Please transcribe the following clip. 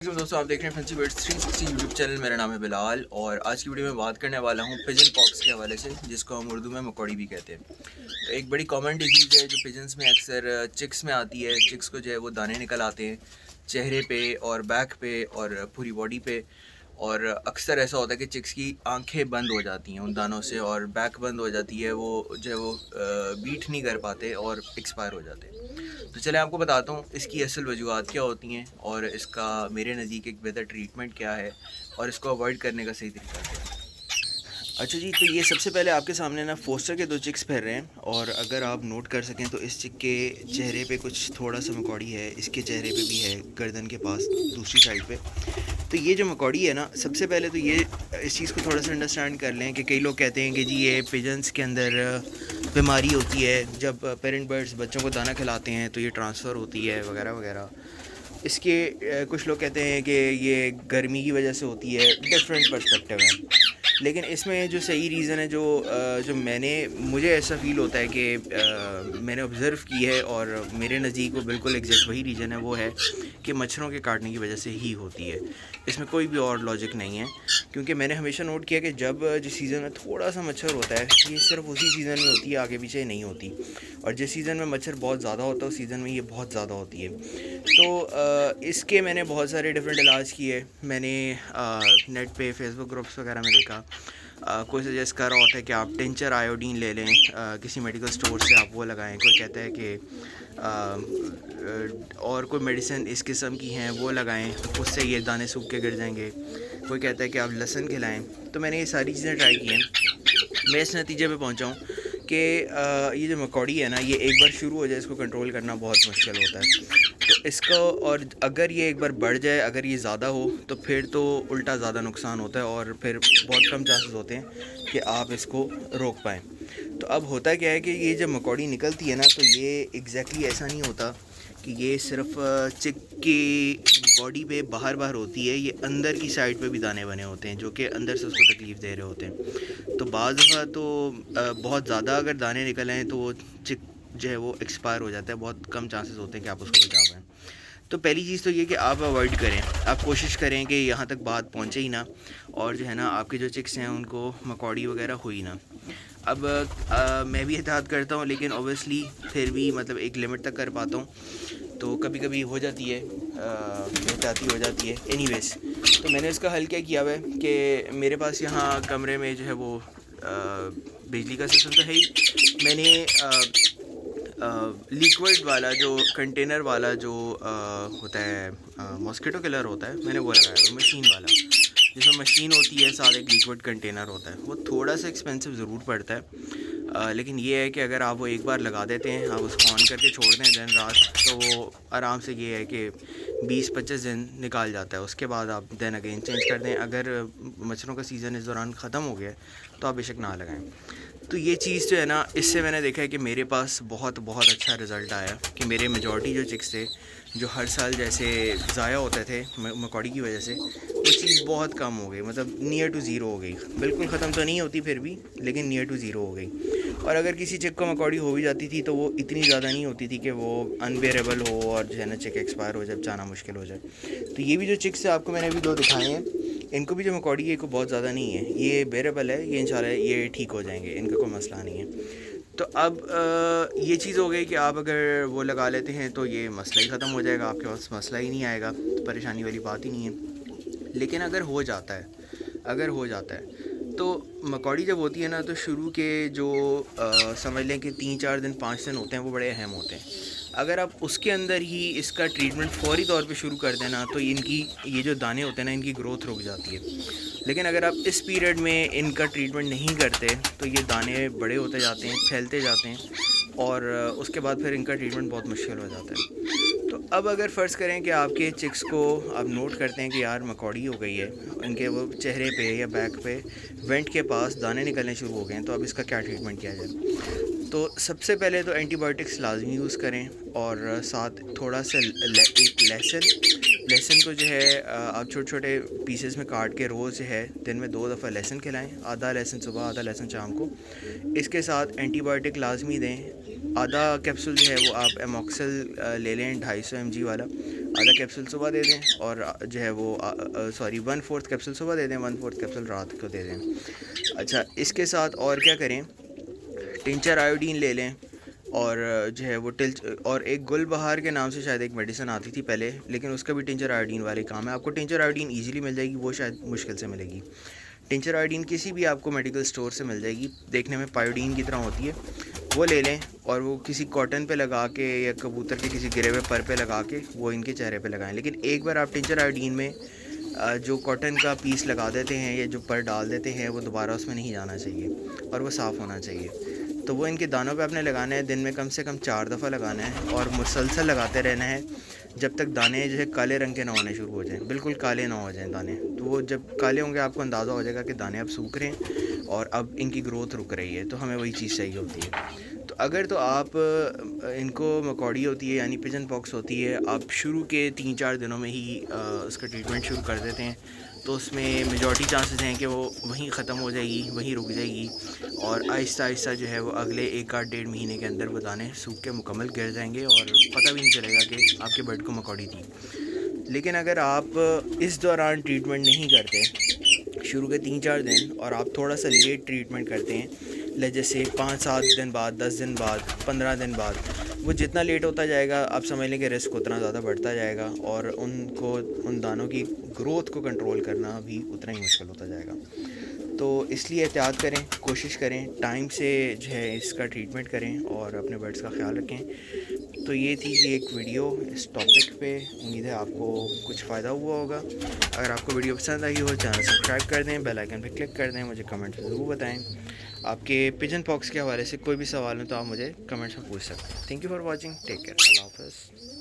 दोस्तों आप देख रहे हैं फैंसी बर्ड्स 360 यूट्यूब चैनल। मेरा नाम है बिलाल और आज की वीडियो में बात करने वाला हूँ पिजन पॉक्स के हवाले से, जिसको हम उर्दू में मकोड़ी भी कहते हैं। तो एक बड़ी कॉमन डिजीज़ है जो पिजन्स में अक्सर चिक्स में आती है। चिक्स को जो है वो दाने निकल आते हैं चेहरे पे और बैक पे और पूरी बॉडी पे, और अक्सर ऐसा होता है कि चिक्स की आंखें बंद हो जाती हैं उन दानों से और बैक बंद हो जाती है, वो जो है वो बीट नहीं कर पाते और एक्सपायर हो जाते हैं। तो चले आपको बताता हूँ इसकी असल वजूहत क्या होती हैं और इसका मेरे नज़दीक एक बेहतर ट्रीटमेंट क्या है और इसको अवॉइड करने का सही तरीका क्या है। अच्छा जी, तो ये सबसे पहले आपके सामने ना फोस्टर के 2 चिक्स फैल रहे हैं, और अगर आप नोट कर सकें तो इस चिक के चेहरे पे कुछ थोड़ा सा मकौड़ी है, इसके चेहरे पे भी है गर्दन के पास दूसरी साइड पे। तो ये जो मकौड़ी है ना, सबसे पहले तो ये इस चीज़ को थोड़ा सा अंडरस्टैंड कर लें कि कई लोग कहते हैं कि जी ये पिजन्स के अंदर बीमारी होती है, जब पेरेंट बर्ड्स बच्चों को दाना खिलाते हैं तो ये ट्रांसफ़र होती है वगैरह वगैरह। इसके कुछ लोग कहते हैं कि ये गर्मी की वजह से होती है, डिफरेंट पर्सपेक्टिव है। लेकिन इसमें जो सही रीज़न है जो मुझे ऐसा फ़ील होता है कि मैंने ऑब्ज़र्व की है और मेरे नज़दीक वो बिल्कुल एग्जैक्ट वही रीज़न है, वो है कि मच्छरों के काटने की वजह से ही होती है। इसमें कोई भी और लॉजिक नहीं है, क्योंकि मैंने हमेशा नोट किया कि जब जिस सीज़न में थोड़ा सा मच्छर होता है ये सिर्फ उसी सीज़न में होती है, आगे पीछे नहीं होती। और जिस सीज़न में मच्छर बहुत ज़्यादा होता है उस सीज़न में ये बहुत ज़्यादा होती है। तो इसके मैंने बहुत सारे डिफरेंट इलाज किए। मैंने नेट पे फेसबुक ग्रुप्स वगैरह में देखा, कोई सजेस्ट कर रहा होता है कि आप टिंचर आयोडीन ले लें किसी मेडिकल स्टोर से, आप वो लगाएं। कोई कहता है कि और कोई मेडिसिन इस किस्म की हैं वो लगाएं, उससे ये दाने सूख के गिर जाएंगे। कोई कहता है कि आप लहसुन खिलाएं। तो मैंने ये सारी चीज़ें ट्राई की हैं। मैं इस नतीजे पे पहुंचा हूँ कि ये जो मकौड़ी है ना, ये एक बार शुरू हो जाए इसको कंट्रोल करना बहुत मुश्किल होता है। तो इसको, और अगर ये एक बार बढ़ जाए, अगर ये ज़्यादा हो तो फिर तो उल्टा ज़्यादा नुकसान होता है और फिर बहुत कम चांसेस होते हैं कि आप इसको रोक पाएँ। तो अब होता क्या है कि ये जब मकौड़ी निकलती है ना, तो ये एग्जैक्टली ऐसा नहीं होता कि ये सिर्फ चिक की बॉडी पे बाहर बाहर होती है, ये अंदर की साइड पे भी दाने बने होते हैं जो कि अंदर से उसको तकलीफ़ दे रहे होते हैं। तो बाज़ दफ़ा तो बहुत ज़्यादा अगर दाने निकल आएँ तो वो चिक जो है वो एक्सपायर हो जाता है, बहुत कम चांसेस होते हैं कि आप उसको बचा पाएँ। तो पहली चीज़ तो ये कि आप अवॉइड करें, आप कोशिश करें कि यहाँ तक बात पहुँचे ही ना, और जो है ना आपके जो चिक्स हैं उनको मकौड़ी वगैरह हो ही ना। अब मैं भी एहतियात करता हूँ, लेकिन ऑब्वियसली फिर भी मतलब एक लिमिट तक कर पाता हूँ, तो कभी कभी हो जाती है एहतियाती हो जाती है। एनीवेज़, तो मैंने इसका हल क्या किया हुआ है कि मेरे पास यहाँ कमरे में जो है वो बिजली का सिस्टम तो है ही। मैंने लिक्विड वाला जो कंटेनर वाला जो होता है मॉस्किटो किलर होता है, मैंने वो लगाया हुआ मशीन वाला, जिसमें मशीन होती है साथ एक लिक्विड कंटेनर होता है। वो थोड़ा सा एक्सपेंसिव ज़रूर पड़ता है, लेकिन ये है कि अगर आप वो एक बार लगा देते हैं, आप उसको ऑन करके छोड़ दें दिन रात, तो वो आराम से ये है कि 20-25 दिन निकाल जाता है। उसके बाद आप दिन अगेन चेंज कर दें। अगर मच्छरों का सीज़न इस दौरान ख़त्म हो गया तो आप बेशक ना लगाएं। तो ये चीज़ जो है ना, इससे मैंने देखा है कि मेरे पास बहुत बहुत अच्छा रिज़ल्ट आया कि मेरे मेजॉरिटी जो चिक्स थे जो हर साल जैसे ज़ाया होते थे मकौड़ी की वजह से, वो चीज़ बहुत कम हो गई, मतलब नियर टू ज़ीरो हो गई। बिल्कुल ख़त्म तो नहीं होती फिर भी, लेकिन नियर टू ज़ीरो हो गई। और अगर किसी चिक को मकौड़ी हो भी जाती थी तो वो इतनी ज़्यादा नहीं होती थी कि वो अनबेरेबल हो और जो है ना चिक एक्सपायर हो जाए, जाना मुश्किल हो जाए। तो ये भी जो चिक्स है आपको मैंने अभी 2 दिखाए हैं, इनको भी जो मकौड़ी है को बहुत ज़्यादा नहीं है, ये बेरेबल है, ये इंशाल्लाह ये ठीक हो जाएंगे, इनका कोई मसला नहीं है। तो अब ये चीज़ हो गई कि आप अगर वो लगा लेते हैं तो ये मसला ही ख़त्म हो जाएगा, आपके पास मसला ही नहीं आएगा, तो परेशानी वाली बात ही नहीं है। लेकिन अगर हो जाता है तो मकौड़ी जब होती है ना, तो शुरू के जो समझ लें कि 3-4 दिन 5 दिन होते हैं वो बड़े अहम होते हैं। अगर आप उसके अंदर ही इसका ट्रीटमेंट फौरी तौर पे शुरू कर देना तो इनकी ये जो दाने होते हैं ना, इनकी ग्रोथ रुक जाती है। लेकिन अगर आप इस पीरियड में इनका ट्रीटमेंट नहीं करते तो ये दाने बड़े होते जाते हैं, फैलते जाते हैं, और उसके बाद फिर इनका ट्रीटमेंट बहुत मुश्किल हो जाता है। तो अब अगर फ़र्ज़ करें कि आपके चिक्स को आप नोट करते हैं कि यार मकौड़ी हो गई है, इनके वो चेहरे पे या बैक पे वेंट के पास दाने निकलने शुरू हो गए हैं, तो अब इसका क्या ट्रीटमेंट किया जाए। तो सबसे पहले तो एंटीबायोटिक्स लाजमी यूज़ करें, और साथ थोड़ा सा एक लहसुन को जो है आप छोटे छोटे पीसेस में काट के रोज़ जो है दिन में 2 दफ़ा लहसुन खिलाएं, आधा लहसुन सुबह आधा लहसुन शाम को। इसके साथ एंटीबायोटिक लाजमी दें। आधा कैप्सूल जो है वो आप एमॉक्सल ले लें 250 mg वाला, آدھا کیپسول صبح دے دیں اور جو ہے وہ 1/4 کیپسول صبح دے دیں، 1/4 کیپسول رات کو دے دیں۔ اچھا اس کے ساتھ اور کیا کریں، ٹنچر آیوڈین لے لیں، اور جو ہے وہ اور ایک گل بہار کے نام سے شاید ایک میڈیسن آتی تھی پہلے، لیکن اس کا بھی ٹنچر آیوڈین والے کام ہے۔ آپ کو ٹنچر آیوڈین ایزیلی مل جائے گی، وہ شاید مشکل سے ملے گی۔ ٹنچر آیوڈین کسی بھی آپ کو میڈیکل سٹور سے مل جائے گی، دیکھنے میں پائیوڈین کی طرح ہوتی ہے، وہ لے لیں اور وہ کسی کاٹن پہ لگا کے یا کبوتر کے کسی گرے ہوئے پر پہ لگا کے وہ ان کے چہرے پہ لگائیں۔ لیکن ایک بار آپ ٹنچر آیوڈین میں جو کاٹن کا پیس لگا دیتے ہیں یا جو پر ڈال دیتے ہیں، وہ دوبارہ اس میں نہیں جانا چاہیے اور وہ صاف ہونا چاہیے۔ تو وہ ان کے دانوں پہ آپ نے لگانا ہے، دن میں کم سے کم 4 دفعہ لگانا ہے اور مسلسل لگاتے رہنا ہے جب تک دانے جو ہے کالے رنگ کے نہ ہونے شروع ہو جائیں، بالکل کالے نہ ہو جائیں دانے۔ تو وہ جب کالے ہوں گے آپ کو اندازہ ہو جائے گا کہ دانے اب سوکھ رہے ہیں اور اب ان کی گروتھ رک رہی ہے، تو ہمیں وہی چیز چاہیے ہوتی ہے۔ تو اگر تو آپ ان کو مکوڑی ہوتی ہے یعنی پجن پاکس ہوتی ہے، آپ شروع کے 3-4 دنوں میں ہی اس کا ٹریٹمنٹ شروع کر دیتے ہیں، تو اس میں میجورٹی چانسز ہیں کہ وہ وہیں ختم ہو جائے گی، وہیں رک جائے گی، اور آہستہ آہستہ جو ہے وہ اگلے 1-8-1.5 مہینے کے اندر وہ دانے سوکھ کے مکمل گر جائیں گے اور پتہ بھی نہیں چلے گا کہ آپ کے برڈ کو مکوڑی تھی۔ لیکن اگر آپ اس دوران ٹریٹمنٹ نہیں کرتے، شروع کے 3-4 دن، اور آپ تھوڑا سا لیٹ ٹریٹمنٹ کرتے ہیں، جیسے 5-7 دن بعد، 10 دن بعد، 15 دن بعد، وہ جتنا لیٹ ہوتا جائے گا آپ سمجھ لیں کہ رسک اتنا زیادہ بڑھتا جائے گا اور ان دانوں کی گروتھ کو کنٹرول کرنا بھی اتنا ہی مشکل ہوتا جائے گا۔ تو اس لیے احتیاط کریں، کوشش کریں، ٹائم سے جو ہے اس کا ٹریٹمنٹ کریں اور اپنے برڈس کا خیال رکھیں۔ تو یہ تھی ایک ویڈیو اس ٹاپک پہ، امید ہے آپ کو کچھ فائدہ ہوا ہوگا۔ اگر آپ کو ویڈیو پسند آئی ہو، چینل سبسکرائب کر دیں، بیل آئیکن پہ کلک کر دیں، مجھے کمنٹ میں ضرور بتائیں۔ آپ کے پجن پاکس کے حوالے سے کوئی بھی سوال ہو تو آپ مجھے کمنٹس میں پوچھ سکتے ہیں۔ Thank you for watching, take care, اللہ حافظ۔